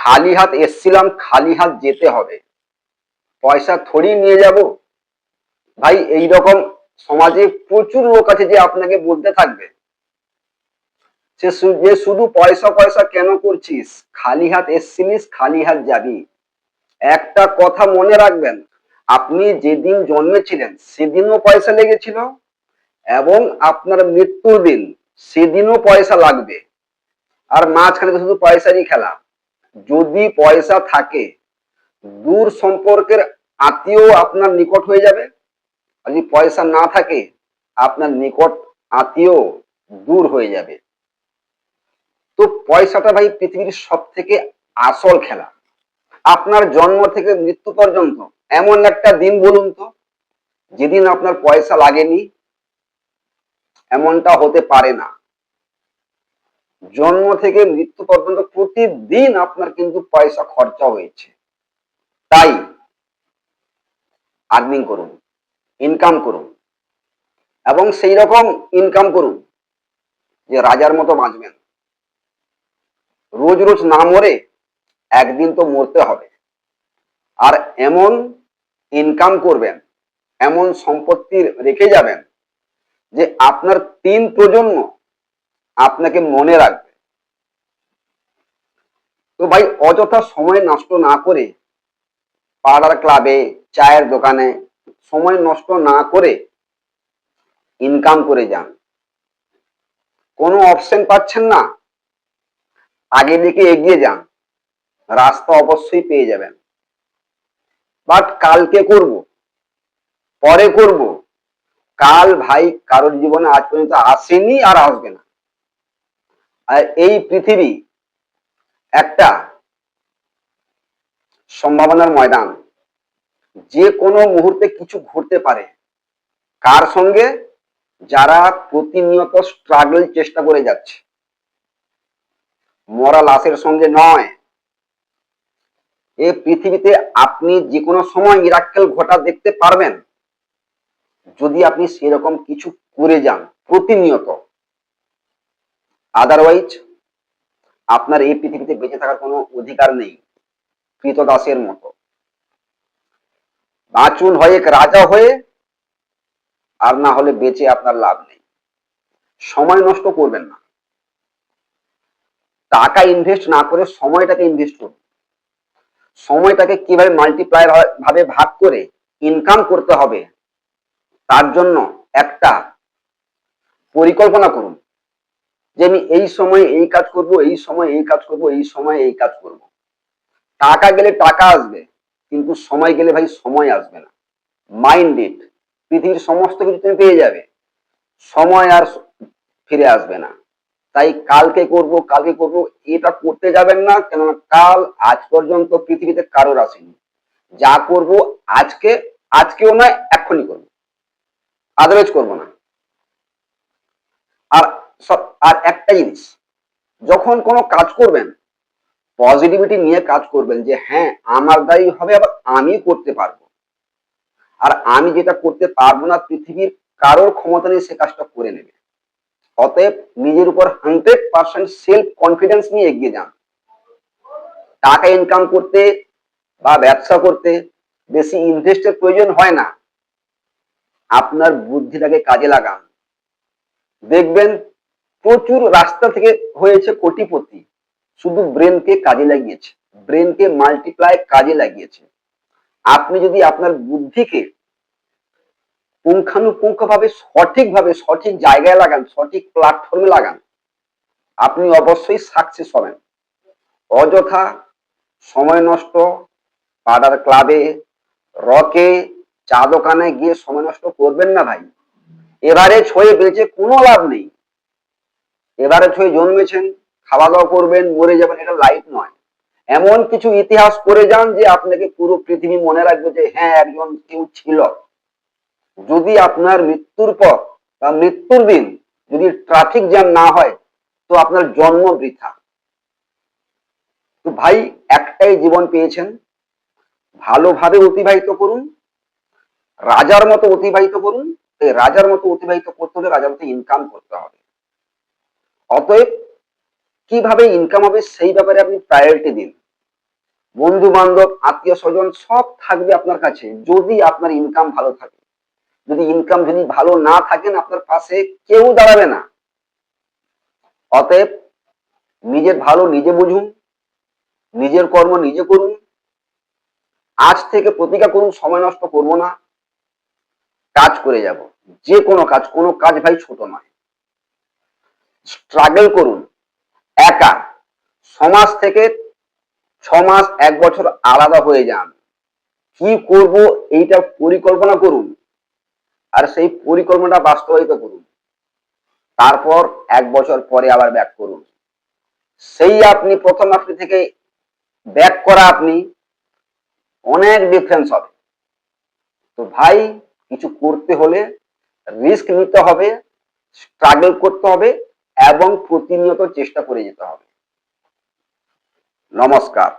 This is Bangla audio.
খালি হাত এসছিলাম, খালি হাত যেতে হবে, পয়সা থোড়ি নিয়ে যাব। ভাই এইরকম সমাজে প্রচুর লোক আছে যে আপনাকে বলতে থাকবে যে শুধু পয়সা পয়সা কেন করছিস, খালি হাত এসছিলিস, খালি হাত যাবি। একটা কথা মনে রাখবেন, আপনি যেদিন জন্মেছিলেন সেদিনও পয়সা লেগেছিল, এবং আপনার মৃত্যুর দিন সেদিনও পয়সা লাগবে। আর মাঝখানে তো শুধু পয়সারই খেলা। যদি পয়সা থাকে, দূর সম্পর্কের আত্মীয় আপনার নিকট হয়ে যাবে, আর যদি পয়সা না থাকে, আপনার নিকট আত্মীয় দূর হয়ে যাবে। তো পয়সাটা ভাই পৃথিবীর সব থেকে আসল খেলা। আপনার জন্ম থেকে মৃত্যু পর্যন্ত এমন একটা দিন বলুন তো যেদিন আপনার পয়সা লাগেনি। এমনটা হতে পারে না। জন্ম থেকে মৃত্যু পর্যন্ত প্রতিদিন আপনার কিন্তু পয়সা খরচা হয়েছে। তাই আর্নিং করুন, ইনকাম করুন, এবং সেই রকম ইনকাম করুন যে রাজার মতো বাঁচবেন। রোজ রোজ না মরে একদিন তো মরতে হবে। আর এমন ইনকাম করবেন, এমন সম্পত্তি রেখে যাবেন যে আপনার 3 প্রজন্ম আপনাকে মনে রাখবে। তো ভাই অযথা সময় নষ্ট না করে, পাড়ার ক্লাবে, চায়ের দোকানে সময় নষ্ট না করে ইনকাম করে যান। কোনো অপশন পাচ্ছেন না, আগে দিকে এগিয়ে যান, রাস্তা অবশ্যই পেয়ে যাবেন। বাট কালকে করব, পরে করব, কাল ভাই কারোর জীবনে আজ পর্যন্ত আসেনি, আর আসবে না। আর এই পৃথিবী একটা সম্ভাবনার ময়দান। যে কোনো মুহূর্তে কিছু ঘটতে পারে। কার সঙ্গে? যারা প্রতিনিয়ত স্ট্রাগল চেষ্টা করে যাচ্ছে, মরা লাশের সঙ্গে নয়। এই পৃথিবীতে আপনি যে কোনো সময় মিরাক্কেল ঘটা দেখতে পারবেন যদি আপনি সেরকম কিছু করে যান প্রতিনিয়ত। আদারওয়াইজ আপনার এই পৃথিবীতে বেঁচে থাকার কোনো অধিকার নেই। কৃতদাসের মতো বাঁচুন, হয় এক রাজা হয়ে, আর না হলে বেঁচে আপনার লাভ নেই। সময় নষ্ট করবেন না। টাকা ইনভেস্ট না করে সময়টাকে ইনভেস্ট করুন। সময়টাকে কিভাবে মাল্টিপ্লায়ার ভাবে ভাগ করে ইনকাম করতে হবে, তার জন্য একটা পরিকল্পনা করুন যে আমি এই সময় এই কাজ করব, এই সময় এই কাজ করব, এই সময় এই কাজ করব। টাকা গেলে টাকা আসবে, কিন্তু সময় গেলে ভাই সময় আসবে না। Mind it. পৃথিবীর সমস্ত কিছু তুমি পেয়ে যাবে, সময় আর ফিরে আসবে না। তাই কালকে করব, কালকে করব, এটা করতে যাবেন না। কেননা কাল আজ পর্যন্ত পৃথিবীতে কারোর আসেনি। যা করব আজকে, আজকেও নয়, এক্ষুনি করবো, আদারওয়াইজ করবো না। আর আর একটা জিনিস, যখন কোনো কাজ করবেন পজিটিভিটি নিয়ে কাজ করবেন, যে হ্যাঁ আমার দ্বারাই হবে, আবার আমি করতে পারবো। আর আমি যেটা করতে পারবো না, পৃথিবীর কারোর ক্ষমতা নেই সে কাজটা করে নেবে। অতএব নিজের উপর 100% সেলফ কনফিডেন্স নিয়ে এগিয়ে যান। টাকা ইনকাম করতে বা ব্যবসা করতে বেশি ইনভেস্টের প্রয়োজন হয় না। আপনার বুদ্ধিটাকে কাজে লাগান, দেখবেন প্রচুর রাস্তা থেকে হয়েছে কোটিপতি, শুধু ব্রেনকে কাজে লাগিয়েছে, ব্রেনকে মাল্টিপ্লাই কাজে লাগিয়েছে। আপনি যদি আপনার বুদ্ধিকে পুঙ্খানুপুঙ্খভাবে সঠিকভাবে সঠিক জায়গায় লাগান, সঠিক প্ল্যাটফর্মে লাগান, আপনি অবশ্যই সাকসেস হবেন। অযথা সময় নষ্ট, পাড়ার ক্লাবে, রকে, চা দোকানে গিয়ে সময় নষ্ট করবেন না ভাই। এভারেজ হয়ে বেঁচে কোনো লাভ নেই। এভারেজ হয়ে জন্মেছেন, খাওয়া দাওয়া করবেন, মরে যাবেন, এটা লাইফ নয়। এমন কিছু ইতিহাস করে যান যে আপনাকে পুরো পৃথিবী মনে রাখবে যে হ্যাঁ একজন কেউ ছিল। যদি আপনার মৃত্যুর পর বা মৃত্যুর দিন যদি ট্রাফিক জ্যাম না হয়, তো আপনার জন্ম বৃথা। তো ভাই একটাই জীবন পেয়েছেন, ভালোভাবে অতিবাহিত করুন, রাজার মতো অতিবাহিত করুন। এই রাজার মতো অতিবাহিত করতে হলে রাজার মতো ইনকাম করতে হবে। অতএব কিভাবে ইনকাম হবে সেই ব্যাপারে আপনি প্রায়োরিটি দিন। বন্ধু বান্ধব, আত্মীয় স্বজন সব থাকবে আপনার কাছে যদি আপনার ইনকাম ভালো থাকে। যদি ভালো না থাকেন, আপনার পাশে কেউ দাঁড়াবে না। অতএব নিজের ভালো নিজে বুঝুন, নিজের কর্ম নিজে করুন। আজ থেকে প্রতিজ্ঞা করুন, সময় নষ্ট করব না, কাজ করে যাব। যে কোনো কাজ ভাই ছোট নয়। স্ট্রাগল করুন একা। সমাজ থেকে 6 মাস 1 বছর আলাদা হয়ে যান। কি করব এইটা পরিকল্পনা করুন, আর সেই পরিকল্পনাটা বাস্তবায়িত করুন। তারপর 1 বছর পরে আবার ব্যাক করুন। সেই আপনি প্রথম আপনি থেকে ব্যাক করা আপনি অনেক ডিফারেন্স হবে। তো ভাই, কিছু করতে হলে রিস্ক নিতে হবে, স্ট্রাগল করতে হবে এবং প্রতিনিয়ত চেষ্টা করে যেতে হবে। নমস্কার।